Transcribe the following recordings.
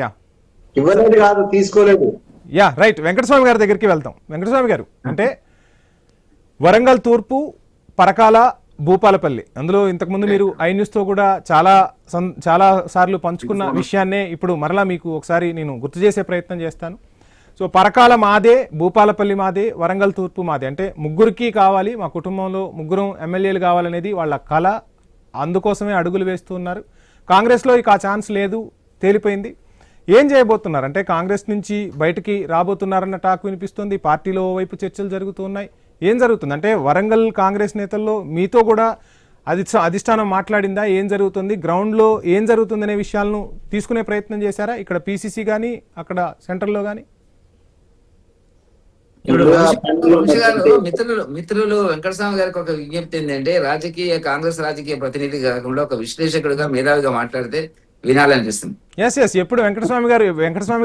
Yeah ఇవ్వలేదు కాదు, తీసుకోలేదు. Yeah right. వెంకటస్వామి గారి దగ్గరికి వెళ్తాం. వెంకటస్వామి గారు, అంటే వరంగల్ తూర్పు, పరకాల, భూపాలపల్లి, అందులో ఇంతకుముందు మీరు ఐ న్యూస్తో కూడా చాలా సార్లు పంచుకున్న విషయాన్నే ఇప్పుడు మరలా మీకు ఒకసారి నేను గుర్తు చేసే ప్రయత్నం చేస్తాను. సో పరకాల మాదే, భూపాలపల్లి మాదే, వరంగల్ తూర్పు మాదే. అంటే ముగ్గురికి కావాలి, మా కుటుంబంలో ముగ్గురం ఎమ్మెల్యేలు కావాలనేది వాళ్ళ కళ. అందుకోసమే అడుగులు వేస్తున్నారు. కాంగ్రెస్లో ఇక ఆ ఛాన్స్ లేదు, తేలిపోయింది. ఏం చేయబోతున్నారు? అంటే కాంగ్రెస్ నుంచి బయటికి రాబోతున్నారన్న టాక్ వినిపిస్తుంది. పార్టీలో వైపు చర్చలు జరుగుతున్నాయి. ఏం జరుగుతుంది? అంటే వరంగల్ కాంగ్రెస్ నేతల్లో మీతో కూడా అధిష్టానం మాట్లాడిందా? ఏం జరుగుతుంది గ్రౌండ్లో, ఏం జరుగుతుంది అనే విషయాలను తీసుకునే ప్రయత్నం చేశారా ఇక్కడ పీసీసీ కానీ అక్కడ సెంటర్లో కానీ? ఇప్పుడు మిత్రులు వెంకటస్వామి గారికి ఒక విజ్ఞప్తి ఏంటంటే, కాంగ్రెస్ రాజకీయ ప్రతినిధి కాకుండా ఒక విశ్లేషకుడిగా, మేధావిగా మాట్లాడితే వినాలనిపిస్తుంది. ఎస్ ఎప్పుడు వెంకటస్వామి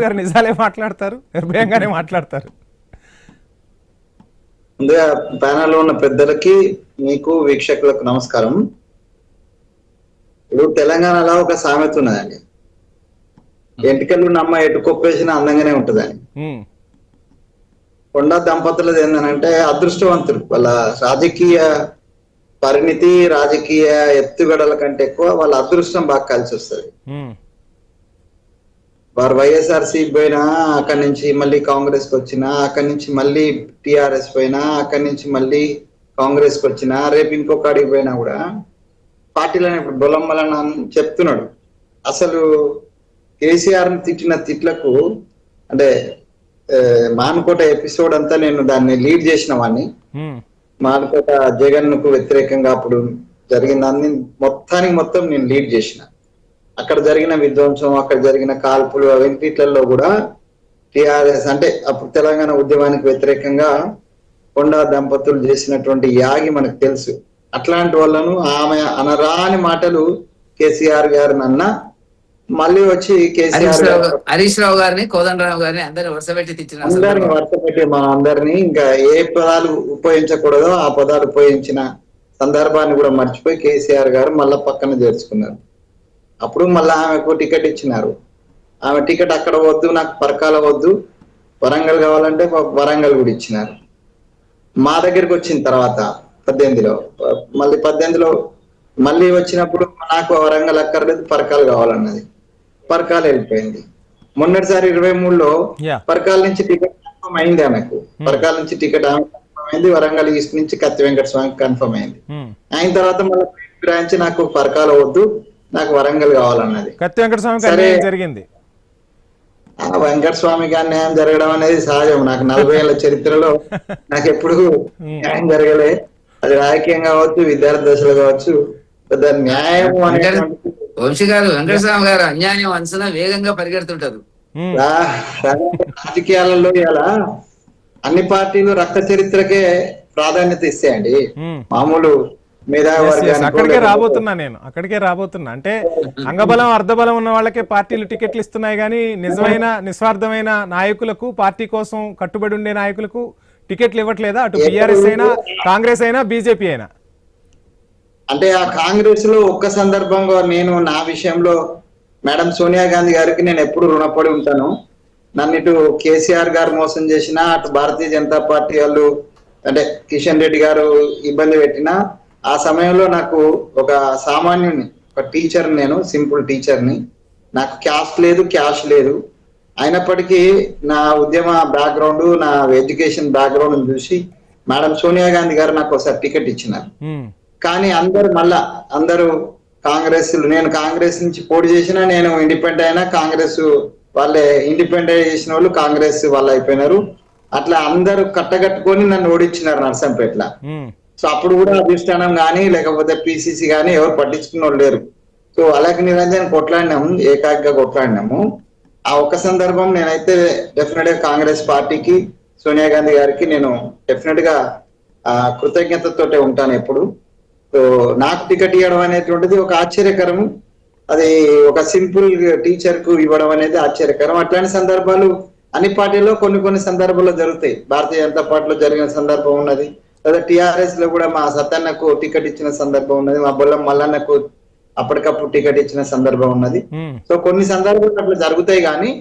గారు నిజాలే మాట్లాడతారు, నిర్భయంగానే మాట్లాడతారు. ముందుగా ప్యానెల్లో ఉన్న పెద్దలకి, మీకు వీక్షకులకు నమస్కారం. ఇప్పుడు తెలంగాణలో ఒక సామెత ఉన్నదండి, ఎంటికలు నమ్మ ఎటు కొప్పేసినా అందంగానే ఉంటుందని. కొండా దంపతులది ఏంటంటే అదృష్టవంతులు. వాళ్ళ రాజకీయ పరిణితి, రాజకీయ ఎత్తుగడల కంటే ఎక్కువ వాళ్ళ అదృష్టం బాగా కలిసి వస్తుంది. వారు వైఎస్ఆర్సీపీ పోయినా, అక్కడి నుంచి మళ్ళీ కాంగ్రెస్ కి వచ్చినా, అక్కడి నుంచి మళ్ళీ టిఆర్ఎస్ పోయినా, అక్కడి నుంచి మళ్ళీ కాంగ్రెస్ కి వచ్చినా, రేపు ఇంకొక అడిగి పోయినా కూడా పార్టీలను ఇప్పుడు బొలం బలం చెప్తున్నాడు. అసలు కేసీఆర్ తిట్టిన తిట్లకు, అంటే మానుకోట ఎపిసోడ్ అంతా నేను దాన్ని లీడ్ చేసిన వాడిని. మానుకోట జగన్ కు వ్యతిరేకంగా అప్పుడు జరిగిందాన్ని మొత్తం నేను లీడ్ చేసిన. అక్కడ జరిగిన విధ్వంసం, అక్కడ జరిగిన కాల్పులు, అవన్నిట్లలో కూడా టిఆర్ఎస్ అంటే అప్పుడు తెలంగాణ ఉద్యమానికి వ్యతిరేకంగా కొండా దంపతులు చేసినటువంటి యాగి మనకు తెలుసు. అట్లాంటి వాళ్ళను ఆమె అనరాని మాటలు కేసీఆర్ గారిని అన్న, మళ్ళీ వచ్చి కేసీఆర్ హరీష్ రావు గారిని, కోదండరావు గారిని అందరిని వరుసపెట్టి మన అందరినీ ఇంకా ఏ పదాలు ఉపయోగించకూడదో ఆ పదాలు ఉపయోగించిన సందర్భాన్ని కూడా మర్చిపోయి కేసీఆర్ గారు మళ్ళా పక్కన చేర్చుకున్నారు. అప్పుడు మళ్ళీ ఆమెకు టికెట్ ఇచ్చినారు. ఆమె టికెట్ అక్కడ వద్దు, నాకు పరకాల వద్దు, వరంగల్ కావాలంటే వరంగల్ కూడా ఇచ్చినారు. మా దగ్గరికి వచ్చిన తర్వాత 18లో మళ్ళీ వచ్చినప్పుడు నాకు వరంగల్ అక్కర్లేదు, పరకాలు కావాలన్నది. పరకాలు వెళ్ళిపోయింది. మొన్నటిసారి 23లో పరకాల నుంచి టికెట్ కన్ఫర్మ్ అయింది ఆమెకు. పరకాల నుంచి టికెట్ ఆమె కన్ఫర్మ్ అయింది. వరంగల్ ఈస్ట్ నుంచి కత్తి వెంకటస్వామి కన్ఫర్మ్ అయింది. అయిన తర్వాత మళ్ళీ బ్రాంచ్ నాకు పరకాల వద్దు, నాకు వరంగల్ కావాలన్నది. కత్తి వెంకటస్వామి జరిగింది. వెంకటస్వామికి అన్యాయం జరగడం అనేది సహజం. నాకు 40 ఏళ్ల చరిత్రలో నాకు ఎప్పుడు న్యాయం జరగలే. అది రాజకీయం కావచ్చు, విద్యార్థి దశలో కావచ్చు, పెద్ద న్యాయం అనేటువంటి వంశీ గారు, వెంకటస్వామి గారు అన్యాయం అంచనా వేగంగా పరిగెడుతుంటారు. రాజకీయాలలో ఇలా అన్ని పార్టీలు రక్త చరిత్రకే ప్రాధాన్యత ఇస్తాయండి. మామూలు అక్కడికే రాబోతున్నా. అంటే అంగబలం అర్ధబలం ఉన్న వాళ్ళకే పార్టీలు టికెట్లు ఇస్తున్నాయి కానీ నిజమైన నిస్వార్థమైన నాయకులకు, పార్టీ కోసం కట్టుబడి ఉండే నాయకులకు టికెట్లు ఇవ్వట్లేదా? అటు బీఆర్ఎస్ అయినా, కాంగ్రెస్ అయినా, బీజేపీ అయినా. అంటే ఆ కాంగ్రెస్ లో ఒక్క సందర్భంగా నేను నా విషయంలో మేడం సోనియా గాంధీ గారికి నేను ఎప్పుడు రుణపడి ఉంటాను. నన్ను ఇటు కేసీఆర్ గారు మోసం చేసినా, అటు భారతీయ జనతా పార్టీ వాళ్ళు అంటే కిషన్ రెడ్డి గారు ఇబ్బంది పెట్టినా, ఆ సమయంలో నాకు ఒక సామాన్యుని, ఒక టీచర్, నేను సింపుల్ టీచర్ని, నాకు క్యాస్ట్ లేదు, క్యాష్ లేదు. అయినప్పటికీ నా ఉద్యమ బ్యాక్గ్రౌండ్, నా ఎడ్యుకేషన్ బ్యాక్గ్రౌండ్ చూసి మేడం సోనియా గాంధీ గారు నాకు ఒకసారి టికెట్ ఇచ్చినారు. కానీ అందరూ కాంగ్రెస్, నేను కాంగ్రెస్ నుంచి పోటీ చేసినా, నేను ఇండిపెండెంట్ అయినా, కాంగ్రెస్ వాళ్ళే ఇండిపెండెంట్ చేసిన వాళ్ళు కాంగ్రెస్ వాళ్ళు అయిపోయినారు. అట్లా అందరూ కట్టగట్టుకొని నన్ను ఓడించినారు నర్సంపేటలో. సో అప్పుడు కూడా అధిష్టానం కానీ లేకపోతే పిసిసి కానీ ఎవరు పట్టించుకున్న వాళ్ళు లేరు. సో అలాగే నిరంజన్ కొట్లాడినాము, ఏకాగ్గా కొట్లాడినాము. ఆ ఒక్క సందర్భం నేనైతే డెఫినెట్ గా కాంగ్రెస్ పార్టీకి, సోనియా గాంధీ గారికి నేను డెఫినెట్ గా కృతజ్ఞతతోటే ఉంటాను ఎప్పుడు. సో నాకు టికెట్ ఇవ్వడం అనేటువంటిది ఒక ఆశ్చర్యకరము. అది ఒక సింపుల్ టీచర్ కు ఇవ్వడం అనేది ఆశ్చర్యకరం. అట్లాంటి సందర్భాలు అన్ని పార్టీల్లో కొన్ని సందర్భాల్లో జరుగుతాయి. భారతీయ జనతా పార్టీలో జరిగిన సందర్భం ఉన్నది, లేదా టిఆర్ఎస్ లో కూడా మా సత్తన్నకు టికెట్ ఇచ్చిన సందర్భం ఉన్నది, మా బొల్లం మల్లన్నకు అప్పటికప్పుడు టికెట్ ఇచ్చిన సందర్భం ఉన్నది. ఉమ్. సో కొన్ని సందర్భాలు అట్లా జరుగుతాయి కానీ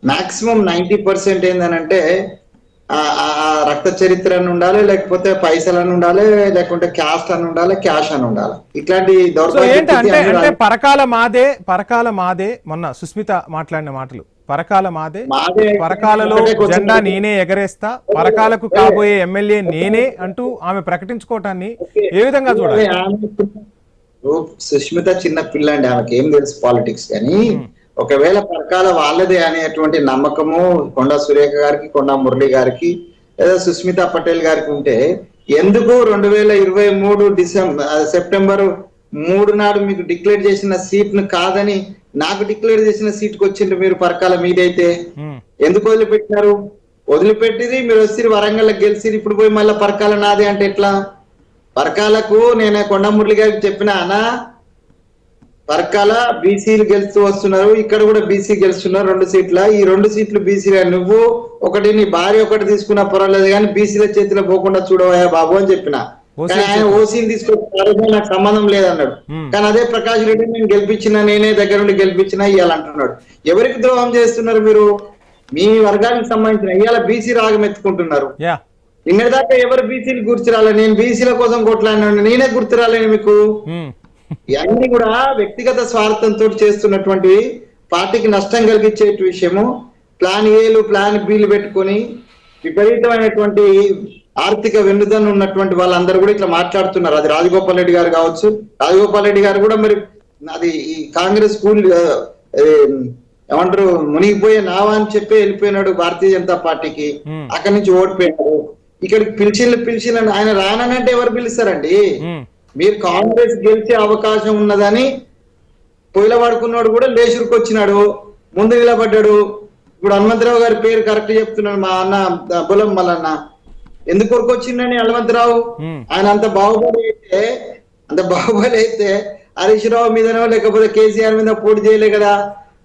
మాక్సిమం 90% ఏందనంటే ఆ రక్త చరిత్ర అని ఉండాలి, లేకపోతే పైసలు అని ఉండాలి, లేకుంటే క్యాస్ట్ అని ఉండాలి, క్యాష్ అని ఉండాలి. ఇట్లాంటి సో ఏంటి దౌర్భాగ్య అంటే అంటే పరకాల మాదే మొన్న సుస్మిత మాట్లాడిన మాటలు, పరకాల మాదే, మాదే పరకాలలో జెండా నేనే ఎగరేస్తా, పరకాలకు కాబోయే ఎమ్మెల్యే నేనే అంటూ ఆమె ప్రకటించుకోవటాన్ని ఏ విధంగా చూడాలి? సుష్మిత చిన్న పిల్ల అండి, ఆమెకి ఏం తెలుసు పాలిటిక్స్. కానీ ఒకవేళ పరకాల వాళ్ళదే అనేటువంటి నమ్మకము కొండా సురేఖ గారికి, కొండా మురళి గారికి, లేదా సుస్మిత పటేల్ గారికి ఉంటే ఎందుకు 2023 సెప్టెంబర్ 3 నాడు మీకు డిక్లేర్ చేసిన సీట్ ను కాదని నాకు డిక్లేర్ చేసిన సీట్ కు వచ్చిండ్రు మీరు పరకాల మీదైతే ఎందుకు వదిలిపెట్టినారు? వదిలిపెట్టిది మీరు వచ్చి వరంగల్ గెలిచి ఇప్పుడు పోయి మళ్ళీ పరకాల నాది అంటే ఎట్లా? పరకాలకు నేను కొండా మురళి గారికి చెప్పిన అన్నా, పరకాల బీసీలు గెలుస్తూ వస్తున్నారు, ఇక్కడ కూడా బీసీ గెలుస్తున్నారు 2 సీట్ల, ఈ 2 సీట్లు బీసీలు, నువ్వు ఒకటి నీ భార్య ఒకటి తీసుకున్నా పర్వాలేదు కానీ బీసీల చేతిలో పోకుండా చూడవయ్యా బాబు అని చెప్పిన. కానీ ఆయన ఓసీని తీసుకొచ్చి నాకు సంబంధం లేదన్నాడు. కానీ అదే ప్రకాష్ రెడ్డి నేను గెలిపించిన, నేనే దగ్గర నుండి గెలిపించినా ఇవ్వాలంటున్నాడు. ఎవరికి ద్రోహం చేస్తున్నారు మీరు? మీ వర్గానికి సంబంధించిన ఇవాళ బీసీ రాగం ఎత్తుకుంటున్నారు. నిన్నదాకా ఎవరు బీసీలు గుర్తురాలే, నేను బీసీల కోసం కొట్లాడినాను, నేనే గుర్తురాలేను మీకు. ఇవన్నీ కూడా వ్యక్తిగత స్వార్థంతో చేస్తున్నటువంటి పార్టీకి నష్టం కలిగించే విషయము. ప్లాన్ ఏలు ప్లాన్ బీలు పెట్టుకొని విపరీతమైనటువంటి ఆర్థిక వెన్నుదన్ను ఉన్నటువంటి వాళ్ళందరూ కూడా ఇట్లా మాట్లాడుతున్నారు. అది రాజగోపాల్ రెడ్డి గారు కావచ్చు. రాజగోపాల్ రెడ్డి గారు కూడా మరి అది ఈ కాంగ్రెస్ స్కూల్ ఏమంటారు మునిగిపోయే నావా అని చెప్పి వెళ్ళిపోయినాడు భారతీయ జనతా పార్టీకి. అక్కడి నుంచి ఓడిపోయినాడు. ఇక్కడికి పిలిచిల్లు ఆయన రానంటే ఎవరు పిలుస్తారండి? మీరు కాంగ్రెస్ గెలిచే అవకాశం ఉన్నదని పొయ్యిల పడుకున్నాడు కూడా లేచురుకు వచ్చినాడు, ముందు నిలబడ్డాడు. ఇప్పుడు హనుమంతరావు గారి పేరు కరెక్ట్ చెప్తున్నాడు మా అన్న బులం మల్లన్న. ఎందుకు వచ్చిండని హనుమంతరావు? ఆయన అంత బాహుబలి అయితే హరీష్ రావు మీదనో లేకపోతే కేసీఆర్ మీద పోటీ చేయలే కదా.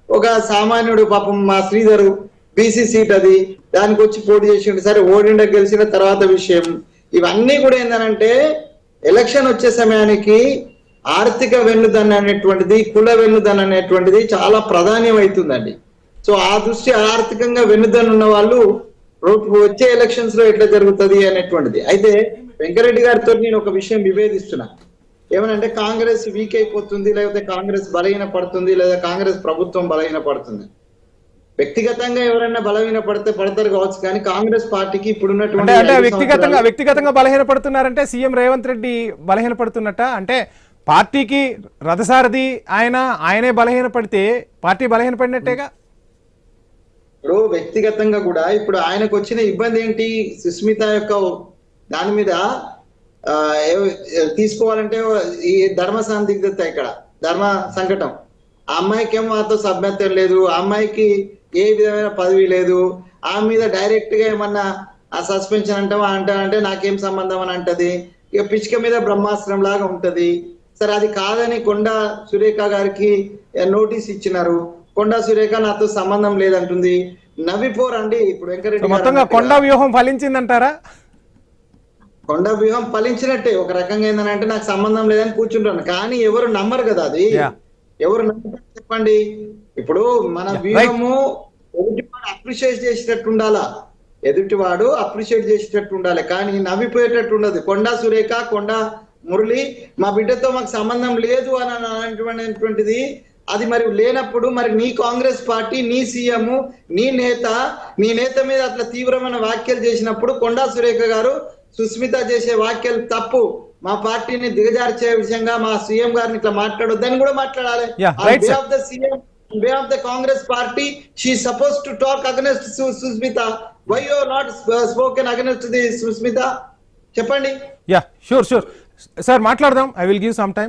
ఒక సామాన్యుడు పాపం మా శ్రీధరు బీసీ సీట్ అది, దానికి వచ్చి పోటీ చేసిండు. సరే ఓడిండ గెలిచిన తర్వాత విషయం. ఇవన్నీ కూడా ఏంటంటే ఎలక్షన్ వచ్చే సమయానికి ఆర్థిక వెన్నుదన్ను అనేటువంటిది, కుల వెన్నుదన్ను అనేటువంటిది చాలా ప్రాధాన్యం అవుతుందండి. సో ఆ దృష్టి ఆర్థికంగా వెన్నుదన్ను ఉన్న వాళ్ళు వచ్చే ఎలక్షన్స్ లో ఎట్లా జరుగుతుంది అనేటువంటిది. అయితే వెంకరెడ్డి గారితో నేను ఒక విషయం విభేదిస్తున్నా. ఏమనంటే కాంగ్రెస్ వీక్ అయిపోతుంది, లేకపోతే కాంగ్రెస్ బలహీన పడుతుంది, లేదా కాంగ్రెస్ ప్రభుత్వం బలహీన పడుతుంది. వ్యక్తిగతంగా ఎవరైనా బలహీన పడతారు కావచ్చు, కానీ కాంగ్రెస్ పార్టీకి ఇప్పుడున్నటువంటి వ్యక్తిగతంగా బలహీన పడుతున్నారంటే సీఎం రేవంత్ రెడ్డి బలహీన పడుతున్నట్ట. అంటే పార్టీకి రథసారథి ఆయనే బలహీన పడితే పార్టీ బలహీన పడినట్టేగా. ఇప్పుడు వ్యక్తిగతంగా కూడా ఇప్పుడు ఆయనకు వచ్చిన ఇబ్బంది ఏంటి? సుస్మిత యొక్క దాని మీద తీసుకోవాలంటే ఈ ధర్మ సందిగ్ధత, ఇక్కడ ధర్మ సంకటం. ఆ అమ్మాయికి ఏమో మాతో సభ్యత్వం లేదు, ఆ అమ్మాయికి ఏ విధమైన పదవి లేదు, ఆమె మీద డైరెక్ట్ గా ఏమన్నా ఆ సస్పెన్షన్ అంటే నాకేం సంబంధం అని అంటది. ఇక పిచ్చుక మీద బ్రహ్మాస్త్రం లాగా ఉంటది. సరే అది కాదని కొండా సురేఖ గారికి నోటీస్ ఇచ్చినారు. కొండా సురేఖ నాతో సంబంధం లేదంటుంది. నవ్విపోరండి. ఇప్పుడు వెంకరెడ్డి మొత్తంగా కొండా వ్యూహం ఫలించిందంటారా? కొండా వ్యూహం ఫలించినట్టే ఒక రకంగా ఏంటంటే నాకు సంబంధం లేదని కూర్చుంటాను. కానీ ఎవరు నమ్మరు కదా. అది ఎవరు నమ్ముతారు చెప్పండి? ఇప్పుడు మన వ్యూహము ఎదుటివాడు అప్రిషియేట్ చేసేటట్టు ఉండాలా, ఎదుటివాడు అప్రిషియేట్ చేసేటట్టు ఉండాలి, కానీ నవ్విపోయేటట్టు ఉండదు. కొండా సురేఖ, కొండా మురళి మా బిడ్డతో మాకు సంబంధం లేదు అని అనేటువంటిది అది మరి లేనప్పుడు మరి నీ కాంగ్రెస్ పార్టీ, నీ సీఎం, నీ నేత మీద అట్లా తీవ్రమైన వ్యాఖ్యలు చేసినప్పుడు కొండా సురేఖ గారు సుస్మిత చేసే వ్యాఖ్యలు తప్పు, మా పార్టీని దిగజార్చే విషయంగా మా సీఎం గారిని ఇట్లా మాట్లాడొద్దని కూడా మాట్లాడాలి. Congress party she suppose to talk against Sushmita. Why you are not spoken against the Sushmita? చెప్పండి. షూర్ సార్, మాట్లాడదాం. I will give some time.